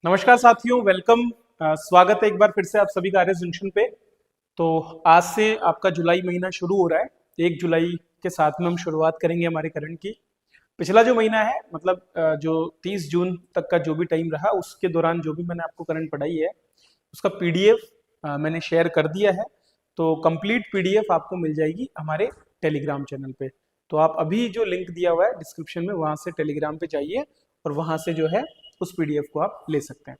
नमस्कार साथियों, वेलकम। स्वागत है एक बार फिर से आप सभी का आर एस जंक्शन पे। तो आज से आपका जुलाई महीना शुरू हो रहा है। 1 जुलाई के साथ में हम शुरुआत करेंगे हमारे करंट की। पिछला जो महीना है मतलब जो 30 जून तक का जो भी टाइम रहा उसके दौरान जो भी मैंने आपको करंट पढ़ाई है उसका पीडीएफ मैंने शेयर कर दिया है। तो कंप्लीट पीडीएफ आपको मिल जाएगी हमारे टेलीग्राम चैनल पे। तो आप अभी जो लिंक दिया हुआ है डिस्क्रिप्शन में वहां से टेलीग्राम पे जाइए और वहां से जो है उस पीडीएफ को आप ले सकते हैं।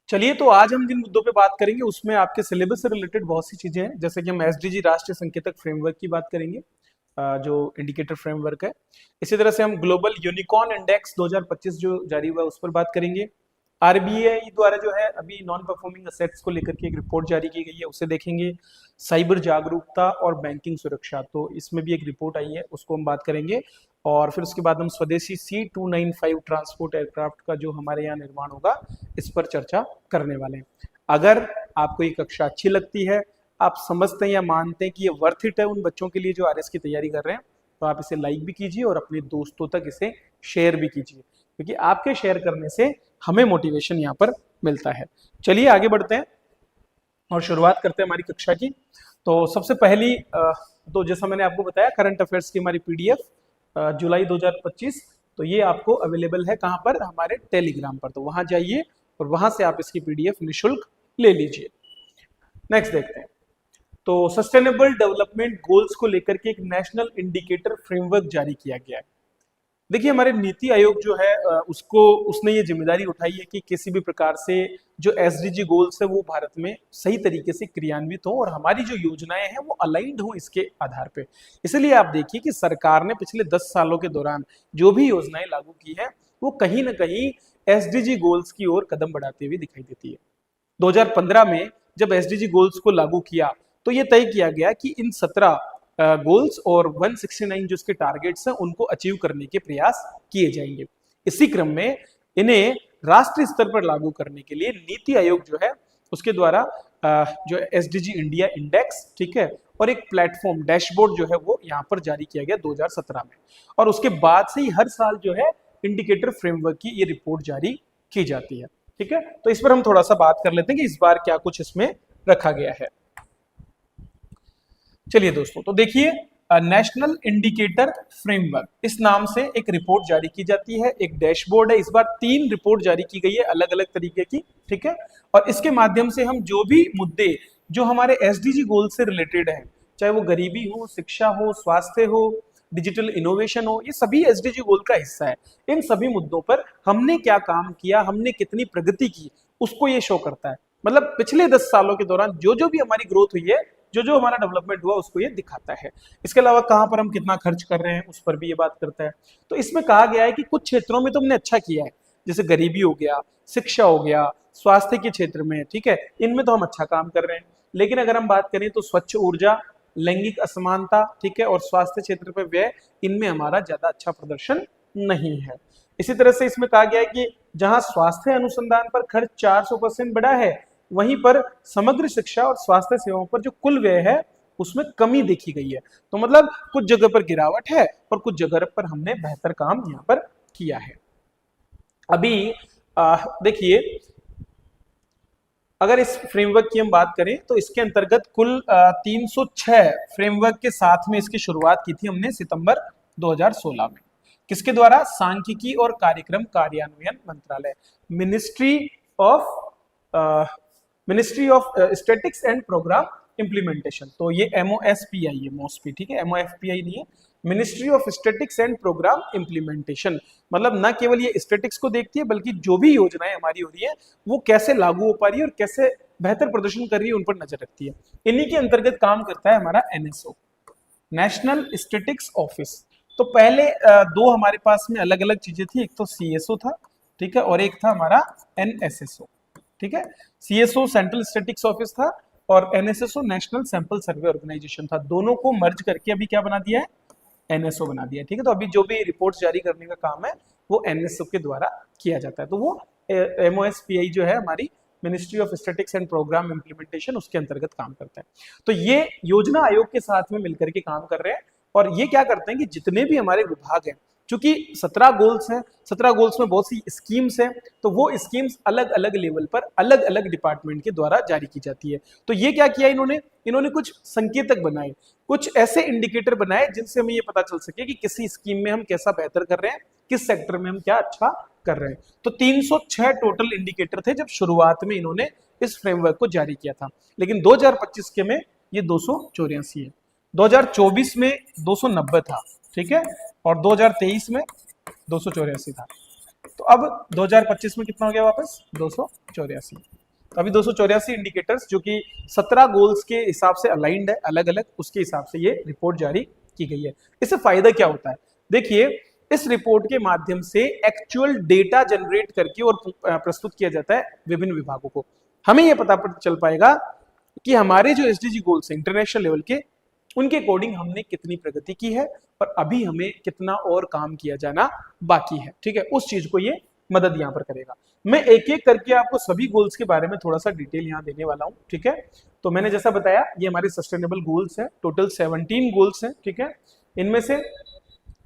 चलिए, तो आज हम जिन मुद्दों पे बात करेंगे उसमें आपके सिलेबस से रिलेटेड बहुत सी चीजें हैं। जैसे कि हम एसडीजी राष्ट्रीय संकेतक फ्रेमवर्क की बात करेंगे, जो इंडिकेटर फ्रेमवर्क है। इसी तरह से हम ग्लोबल यूनिकॉर्न इंडेक्स 2025 जो जारी हुआ है उस पर बात करेंगे। आरबीआई द्वारा जो है अभी नॉन परफॉर्मिंग असेट्स को लेकर के एक रिपोर्ट जारी की गई है, उसे देखेंगे। साइबर जागरूकता और बैंकिंग सुरक्षा, तो इसमें भी एक रिपोर्ट आई है, उसको हम बात करेंगे। और फिर उसके बाद हम स्वदेशी C295 ट्रांसपोर्ट एयरक्राफ्ट का जो हमारे यहाँ निर्माण होगा इस पर चर्चा करने वाले हैं। अगर आपको ये कक्षा अच्छी लगती है, आप समझते हैं या मानते हैं कि ये वर्थ इट है उन बच्चों के लिए जो आरएस की तैयारी कर रहे हैं, तो आप इसे लाइक भी कीजिए और अपने दोस्तों तक इसे शेयर भी कीजिए, क्योंकि आपके शेयर करने से हमें मोटिवेशन यहाँ पर मिलता है। चलिए आगे बढ़ते हैं और शुरुआत करते हैं हमारी कक्षा की। तो सबसे पहली तो जैसा मैंने आपको बताया करंट अफेयर्स की हमारी पीडीएफ जुलाई 2025, तो ये आपको अवेलेबल है कहाँ पर, हमारे टेलीग्राम पर। तो वहां जाइए और वहां से आप इसकी पीडीएफ निःशुल्क ले लीजिए। नेक्स्ट देखते हैं। तो सस्टेनेबल डेवलपमेंट गोल्स को लेकर के एक नेशनल इंडिकेटर फ्रेमवर्क जारी किया गया है। देखिए, हमारे नीति आयोग जो है उसने ये जिम्मेदारी उठाई है कि किसी भी प्रकार से जो एसडीजी गोल्स है वो भारत में सही तरीके से क्रियान्वित हो और हमारी जो योजनाएं हैं वो अलाइंड हो इसके आधार पे। इसलिए आप देखिए कि सरकार ने पिछले 10 सालों के दौरान जो भी योजनाएं लागू की है वो कहीं ना कहीं एसडीजी गोल्स की ओर कदम बढ़ाती हुई दिखाई देती है। 2015 में जब एसडीजी गोल्स को लागू किया तो ये तय किया गया कि इन 17 गोल्स और 169 जो इसके टारगेट्स हैं उनको अचीव करने के प्रयास किए जाएंगे। इसी क्रम में इन्हें राष्ट्रीय स्तर पर लागू करने के लिए नीति आयोग जो है उसके द्वारा जो एसडीजी इंडिया इंडेक्स, ठीक है, और एक प्लेटफॉर्म डैशबोर्ड जो है वो यहाँ पर जारी किया गया 2017 में। और उसके बाद से ही हर साल जो है इंडिकेटर फ्रेमवर्क की ये रिपोर्ट जारी की जाती है। ठीक है, तो इस पर हम थोड़ा सा बात कर लेते हैं कि इस बार क्या कुछ इसमें रखा गया है। चलिए दोस्तों, तो देखिए, नेशनल इंडिकेटर फ्रेमवर्क इस नाम से एक रिपोर्ट जारी की जाती है, एक डैशबोर्ड है। इस बार 3 रिपोर्ट जारी की गई है अलग अलग तरीके की, ठीक है। और इसके माध्यम से हम जो भी मुद्दे जो हमारे एसडीजी गोल से रिलेटेड है, चाहे वो गरीबी हो, शिक्षा हो, स्वास्थ्य हो, डिजिटल इनोवेशन हो, ये सभी एसडीजी गोल का हिस्सा है। इन सभी मुद्दों पर हमने क्या काम किया, हमने कितनी प्रगति की, उसको ये शो करता है। मतलब पिछले 10 सालों के दौरान जो जो भी हमारी ग्रोथ हुई है, जो जो हमारा डेवलपमेंट हुआ, उसको ये दिखाता है। इसके अलावा कहाँ पर हम कितना खर्च कर रहे हैं उस पर भी ये बात करता है। तो इसमें कहा गया है कि कुछ क्षेत्रों में तो हमने अच्छा किया है, जैसे गरीबी हो गया, शिक्षा हो गया, स्वास्थ्य के क्षेत्र में, ठीक है, इनमें तो हम अच्छा काम कर रहे हैं। लेकिन अगर हम बात करें तो स्वच्छ ऊर्जा, लैंगिक असमानता, ठीक है, और स्वास्थ्य क्षेत्र पर व्यय, इनमें हमारा ज्यादा अच्छा प्रदर्शन नहीं है। इसी तरह से इसमें कहा गया है कि जहां स्वास्थ्य अनुसंधान पर खर्च 400% बढ़ा है, वहीं पर समग्र शिक्षा और स्वास्थ्य सेवाओं पर जो कुल व्यय है उसमें कमी देखी गई है। तो मतलब कुछ जगह पर गिरावट है और कुछ जगह पर हमने बेहतर काम यहाँ पर किया है। अभी देखिए, अगर इस फ्रेमवर्क की हम बात करें तो इसके अंतर्गत कुल 306 फ्रेमवर्क के साथ में इसकी शुरुआत की थी हमने सितंबर 2016 में। किसके द्वारा? सांख्यिकी और कार्यक्रम कार्यान्वयन मंत्रालय, ministry of statics and programme implementation. तो ये MOSPI है, मोस्पी, ठीक है, MOFPI नहीं है, ministry of statics and programme implementation. मतलब न केवल ये स्टैटिक्स को देखती है बल्कि जो भी योजनाएं हमारी हो रही है वो कैसे लागू हो पा रही है और कैसे बेहतर प्रदर्शन कर रही है उन पर नजर रखती है। इन्हीं के अंतर्गत काम करता है हमारा NSO, नेशनल स्टैटिक्स ऑफिस। तो पहले दो हमारे पास में अलग अलग चीजें थी, एक तो CSO था, ठीक है, और एक था हमारा NSSO, ठीक है। CSO सेंट्रल स्टैटिक्स ऑफिस था और NSSO national sample survey organisation था। दोनों को मर्ज करके अभी क्या बना दिया है? NSO बना दिया, ठीक है। तो अभी जो भी रिपोर्ट्स जारी करने का काम है वो NSO के द्वारा किया जाता है। तो वो MOSPI जो है हमारी ministry of statics and programme implementation, उसके अंतर्गत काम करता है। तो ये योजना आयोग के साथ में मिलकर के काम कर रहे हैं और ये क्या करते हैं कि जितने भी हमारे विभाग हैं चूंकि 17 गोल्स हैं, 17 गोल्स में बहुत सी स्कीम्स हैं, तो वो स्कीम्स अलग अलग लेवल पर अलग अलग डिपार्टमेंट के द्वारा जारी की जाती है। तो ये क्या किया इन्होंने कुछ संकेतक बनाए, कुछ ऐसे इंडिकेटर बनाए जिनसे हमें ये पता चल सके कि किसी स्कीम में हम कैसा बेहतर कर रहे हैं, किस सेक्टर में हम क्या अच्छा कर रहे हैं। तो 306 टोटल इंडिकेटर थे जब शुरुआत में इन्होंने इस फ्रेमवर्क को जारी किया था, लेकिन 2025 के में ये 284 है, 2024 में 290 था, ठीक है, और 2023 में 284 था। तो अब 2025 में कितना हो गया वापस 284। तो अभी 284 इंडिकेटर्स जो कि 17 गोल्स के हिसाब से अलाइंड है, अलग अलग, उसके हिसाब से ये रिपोर्ट जारी की गई है। इससे फायदा क्या होता है, देखिए इस रिपोर्ट के माध्यम से एक्चुअल डेटा जनरेट करके और प्रस्तुत किया जाता है विभिन्न विभागों को। हमें यह पता चल पाएगा कि हमारे जो एसडीजी गोल्स हैं इंटरनेशनल लेवल के, उनके अकॉर्डिंग हमने कितनी प्रगति की है और अभी हमें कितना और काम किया जाना बाकी है, ठीक है, उस चीज को ये मदद यहाँ पर करेगा। मैं एक एक करके आपको सभी गोल्स के बारे में थोड़ा सा डिटेल यहाँ देने वाला हूँ, ठीक है। तो मैंने जैसा बताया ये हमारे सस्टेनेबल गोल्स हैं, टोटल 17 गोल्स हैं, ठीक है। इनमें से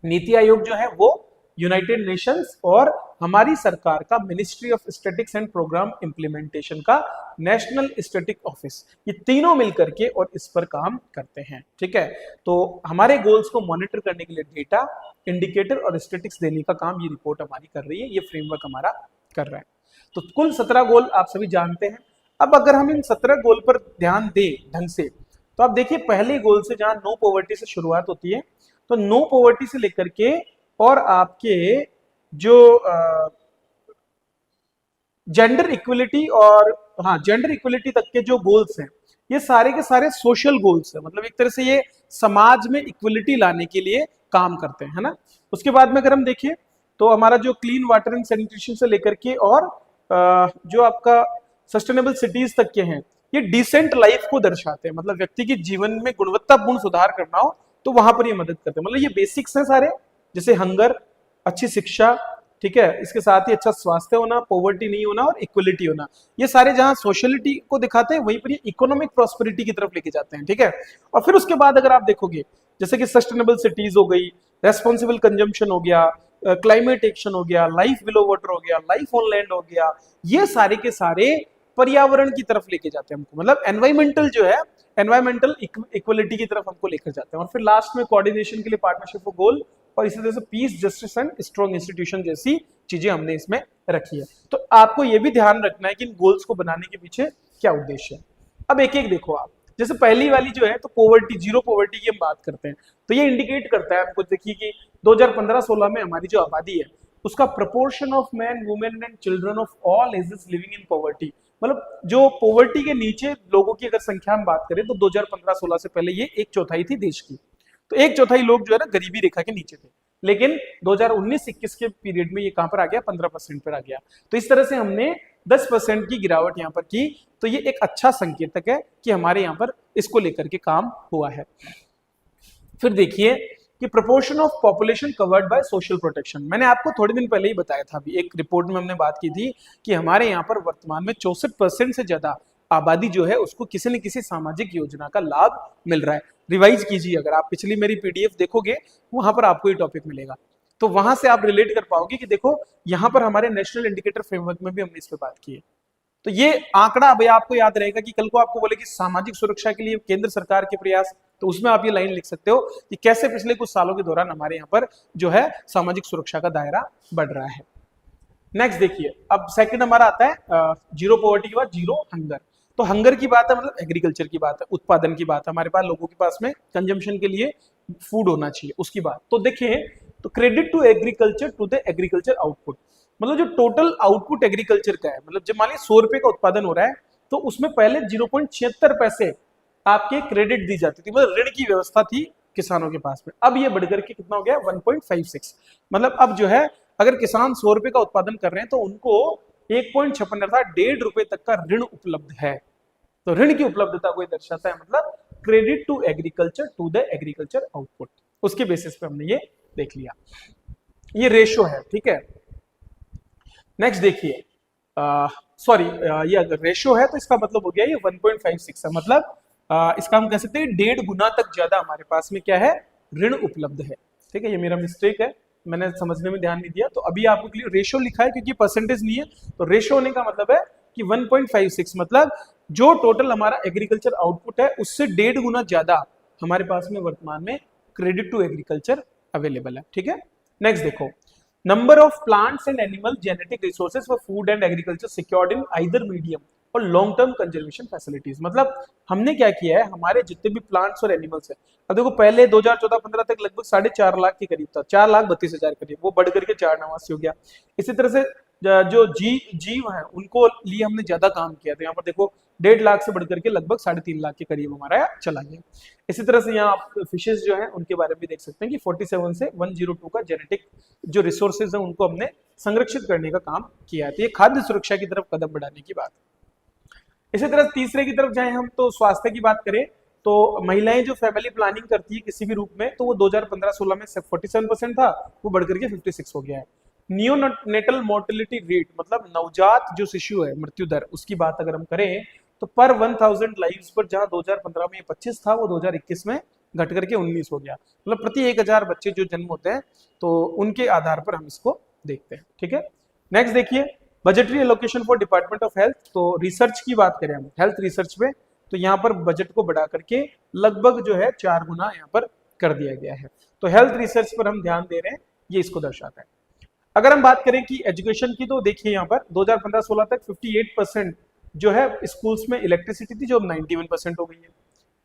नीति आयोग जो है वो यूनाइटेड नेशंस और हमारी सरकार का ministry of statics and programme implementation का नेशनल स्टैटिक ऑफिस, ये तीनों मिलकर के और इस पर काम करते हैं, ठीक है। तो हमारे गोल्स को मॉनिटर करने के लिए डेटा, इंडिकेटर और स्टैटिक्स देने का काम ये रिपोर्ट हमारी कर रही है, ये फ्रेमवर्क हमारा कर रहा है। तो कुल 17 गोल आप सभी जानते हैं। अब अगर हम इन 17 गोल पर ध्यान दें ढंग से, तो आप देखिए पहले गोल से जहां नो पॉवर्टी से शुरुआत होती है, तो नो पॉवर्टी से लेकर के और आपके जो जेंडर इक्वलिटी और जेंडर इक्वलिटी तक के जो गोल्स हैं, ये सारे के सारे सोशल गोल्स हैं, मतलब एक तरह से ये समाज में इक्वलिटी लाने के लिए काम करते हैं, है ना। उसके बाद में अगर हम देखें तो हमारा जो क्लीन वाटर एंड सैनिटेशन से लेकर के और जो आपका सस्टेनेबल सिटीज तक के हैं, ये डिसेंट लाइफ को दर्शाते हैं, मतलब व्यक्ति के जीवन में गुणवत्तापूर्ण सुधार करना हो तो वहां पर ये मदद करते हैं। मतलब ये बेसिक्स हैं सारे, जैसे हंगर, अच्छी शिक्षा, ठीक है, इसके साथ ही अच्छा स्वास्थ्य होना, पॉवर्टी नहीं होना और इक्वलिटी होना, ये सारे जहां सोशलिटी को दिखाते हैं वहीं पर ये इकोनॉमिक प्रॉस्पेरिटी की तरफ लेके जाते हैं, ठीक है। और फिर उसके बाद अगर आप देखोगे जैसे कि सस्टेनेबल सिटीज हो गई, रेस्पॉन्सिबल कंजम्पशन हो गया, क्लाइमेट एक्शन हो गया, लाइफ बिलो वाटर हो गया, लाइफ ऑन लैंड हो गया, ये सारे के सारे पर्यावरण की तरफ लेके जाते हैं हमको, मतलब एनवायरमेंटल जो है, एनवायरमेंटल इक्वलिटी की तरफ हमको लेकर जाते हैं। और फिर लास्ट में कोऑर्डिनेशन के लिए पार्टनरशिप फॉर गोल और इसी तरह से peace, justice and strong institution जैसी चीजें हमने इसमें रखी है। तो आपको यह भी ध्यान रखना है कि इन गोल्स को बनाने के पीछे क्या उद्देश्य है। अब एक एक देखो आप, जैसे पहली वाली जो है तो पॉवर्टी, जीरो पॉवर्टी की हम बात करते हैं, तो ये इंडिकेट करता है हमको, देखिए कि 2015-16 में हमारी जो आबादी है उसका proportion of man, women and children of all ages living in poverty, मतलब जो पॉवर्टी के नीचे लोगों की अगर संख्या हम बात करें तो 2015-16 से पहले ये 1/4 थी देश की, तो 1/4 लोग जो है ना गरीबी रेखा के नीचे थे। लेकिन 2019-21 के पीरियड में ये कहां पर आ गया, 15% पर आ गया। तो इस तरह से हमने 10% की गिरावट यहाँ पर की, तो ये एक अच्छा संकेतक है कि हमारे यहाँ पर इसको लेकर के काम हुआ है। फिर देखिए कि proportion of population covered by social protection, मैंने आपको थोड़े दिन पहले ही बताया था, अभी एक रिपोर्ट में हमने बात की थी कि हमारे यहाँ पर वर्तमान में 64% से ज्यादा आबादी जो है उसको किसी न किसी सामाजिक योजना का लाभ मिल रहा है। रिवाइज कीजिए, अगर आप पिछली मेरी पीडीएफ देखोगे वहां पर आपको ये टॉपिक मिलेगा, तो वहां से आप रिलेट कर पाओगे कि देखो यहाँ पर हमारे नेशनल इंडिकेटर फ्रेमवर्क में भी हमने इस पर बात की है। तो ये आंकड़ा अभी आपको याद रहेगा कि कल को आपको बोले कि सामाजिक सुरक्षा के लिए केंद्र सरकार के प्रयास, तो उसमें आप ये लाइन लिख सकते हो कि कैसे पिछले कुछ सालों के दौरान हमारे यहाँ पर जो है सामाजिक सुरक्षा का दायरा बढ़ रहा है। नेक्स्ट देखिए, अब सेकंड हमारा आता है जीरो पॉवर्टी के बाद जीरो हंगर। तो हंगर की बात है, मतलब एग्रीकल्चर की बात है, उत्पादन की बात है, हमारे पास लोगों के पास में कंजम्पशन के लिए फूड होना चाहिए, उसकी बात। तो देखिए, तो credit to agriculture to the agriculture output, मतलब जो टोटल आउटपुट एग्रीकल्चर का है, मतलब जब मान लीजिए 100 रुपए का उत्पादन हो रहा है तो उसमें पहले 0.76 पैसे आपके क्रेडिट दी जाती थी, मतलब ऋण की व्यवस्था थी किसानों के पास में। अब ये बढ़कर के कितना हो गया 1.56, मतलब अब जो है अगर किसान 100 रुपए का उत्पादन कर रहे हैं तो उनको 1.56 अर्थात 1.5 रुपए तक का ऋण उपलब्ध है। तो ऋण की उपलब्धता को दर्शाता है, मतलब credit to agriculture to the agriculture output, उसके बेसिस पे हमने ये देख लिया, ये रेशो है, ठीक है। नेक्स्ट देखिए, सॉरी, ये अगर रेशो है तो इसका मतलब हो गया ये 1.56 है, मतलब इसका हम कह सकते हैं 1.5 गुना तक ज्यादा हमारे पास में क्या है, ऋण उपलब्ध है, ठीक है। ये मेरा मिस्टेक है, मैंने समझने में ध्यान नहीं दिया, तो अभी आपको क्लियर रेशो लिखा है क्योंकि परसेंटेज नहीं है, तो रेशो होने का मतलब है कि 1.56, मतलब जो टोटल हमारा एग्रीकल्चर आउटपुट है उससे 1.5 गुना ज्यादा हमारे पास में वर्तमान में क्रेडिट टू एग्रीकल्चर अवेलेबल है। ठीक है, नेक्स्ट देखो, number of plants and animal genetic resources for food and agriculture secured in either medium और लॉन्ग टर्म कंजर्वेशन फैसिलिटीज। मतलब हमने क्या किया है, हमारे जितने भी प्लांट्स और एनिमल्स है, अब देखो पहले 2014-15 तक लगभग 4.5 लाख के करीब था, 4,32,000 करीब, वो बढ़ करके 4,89 हो गया। इसी तरह से जो जीव है उनको लिए हमने ज्यादा काम किया, तो यहाँ पर देखो 1.5 लाख से बढ़ करके लगभग 3.5 लाख के करीब हमारा चला गया। इसी तरह से यहाँ आप फिशेस जो है उनके बारे में भी देख सकते हैं कि 47 से 102 का जेनेटिक जो रिसोर्सेज है उनको हमने संरक्षित करने का काम किया है। तो ये खाद्य सुरक्षा की तरफ कदम बढ़ाने की बात। इसी तरह तीसरे की तरफ जाए हम, तो स्वास्थ्य की बात करें तो महिलाएं जो फैमिली प्लानिंग करती है किसी भी रूप में, तो वो 2015-16 में 47% था, वो बढ़कर के 56 हो गया है। नियोनेटल मोर्टेलिटी रेट, मतलब नवजात जो शिशु है मृत्यु दर, उसकी बात अगर हम करें तो पर 1000 लाइव्स पर जहां 2015 में 25 था, वो 2021 में घट करके 19 हो गया। मतलब प्रति 1000 बच्चे जो जन्म होते हैं, तो उनके आधार पर हम इसको देखते हैं। ठीक है, नेक्स्ट देखिए, budgetary allocation for department of health. तो रिसर्च की बात करें हम हेल्थ रिसर्च में, तो यहाँ पर बजट को बढ़ा करके लगभग जो है 4 गुना यहाँ पर कर दिया गया है। तो हेल्थ रिसर्च पर हम ध्यान दे रहे हैं, ये इसको दर्शाता है। अगर हम बात करें कि एजुकेशन की, तो देखिए यहाँ पर 2015-16 तक 58% जो है स्कूल्स में इलेक्ट्रिसिटी थी, जो अब 91% हो गई है।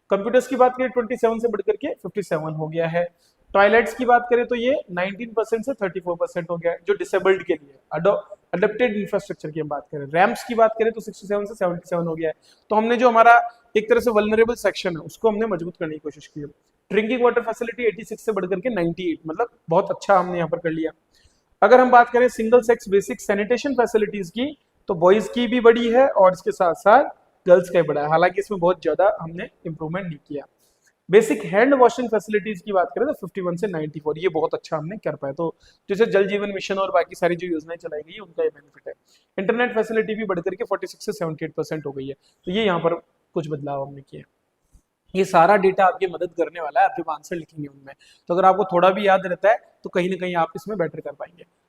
कंप्यूटर्स की बात करें 27 से बढ़कर के 57 हो गया है। टॉयलेट्स की बात करें तो ये 19% से 34% हो गया है, जो डिसेबल्ड के लिए अडोप्टेड इंफ्रास्ट्रक्चर की हम बात करें। रैम्प्स की बात करें तो 67 से 77 हो गया है। तो हमने जो हमारा एक तरह से वल्नरेबल सेक्शन है उसको हमने मजबूत करने की कोशिश की है। ड्रिंकिंग वाटर फैसिलिटी 86 से बढ़कर के 98, मतलब बहुत अच्छा हमने यहाँ पर कर लिया। अगर हम बात करें single sex basic sanitation facilities की, तो बॉयज की भी बड़ी है और इसके साथ साथ गर्ल्स का भी बड़ा है, हालांकि इसमें बहुत ज्यादा हमने इंप्रूवमेंट नहीं किया। बेसिक हैंड वॉशिंग फैसिलिटीज की बात करें तो 51 से 94, ये बहुत अच्छा हमने कर पाया। तो जैसे जल जीवन मिशन और बाकी सारी जो योजनाएं चलाई गई उनका ये बेनिफिट है। इंटरनेट फैसिलिटी भी बढ़कर के 46 से 78% हो गई है। तो ये यहाँ पर कुछ बदलाव हमने किए। ये सारा डेटा आपकी मदद करने वाला है, आप जब आंसर लिखेंगे उनमें, तो अगर आपको थोड़ा भी याद रहता है तो कहीं ना कहीं आप इसमें बेटर कर पाएंगे।